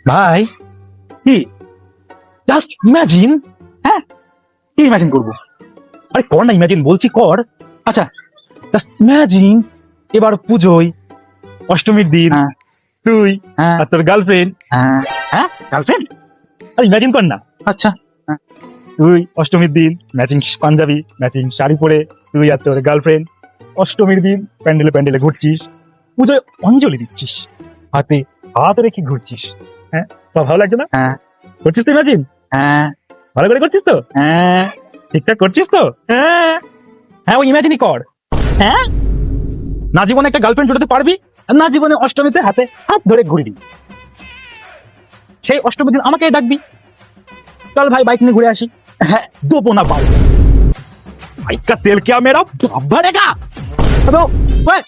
ভাই কি just imagine. হ্যাঁ, কি ইমাজিন করবো? আরে কর না, ইমাজিন বলছি কর। আচ্ছা, জাস্ট ইমাজিন এবার পুজোয় অষ্টমীর দিন হ্যাঁ। তুই হ্যাঁ। আর তোর গার্লফ্রেন্ড। হ্যাঁ, গার্লফ্রেন্ড। আর ইমাজিন কর না, আচ্ছা। তুই অষ্টমীর দিন ম্যাচিং পাঞ্জাবি ম্যাচিং শাড়ি পরে তুই আর তোর গার্লফ্রেন্ড অষ্টমীর দিন প্যান্ডেলে প্যান্ডেলে ঘুরছিস, পুজোয় অঞ্জলি দিচ্ছিস, হাতে হাত রেখে ঘুরছিস। হ্যাঁ, তো ভালো লাগছে না? হ্যাঁ। করছিস তো ইমাজিন? হ্যাঁ। ভালো করে করছিস তো? হ্যাঁ। ঠিকঠাক করছিস তো? হ্যাঁ। হ্যাঁ, ওই ইমাজিনই কর। হ্যাঁ। না জীবনে একটা গার্লফ্রেন্ড জোটাতে পারবি, আর না জীবনে অষ্টমীতে হাতে হাত ধরে ঘুরবি। সেই অষ্টমীর দিন আমাকে ডাকবি, চল ভাই বাইক নিয়ে ঘুরে আসি। হ্যাঁ, দেবো না বাইক, বাইক কা তেল क्या मेरा भरेगा। হ্যালো, ওই,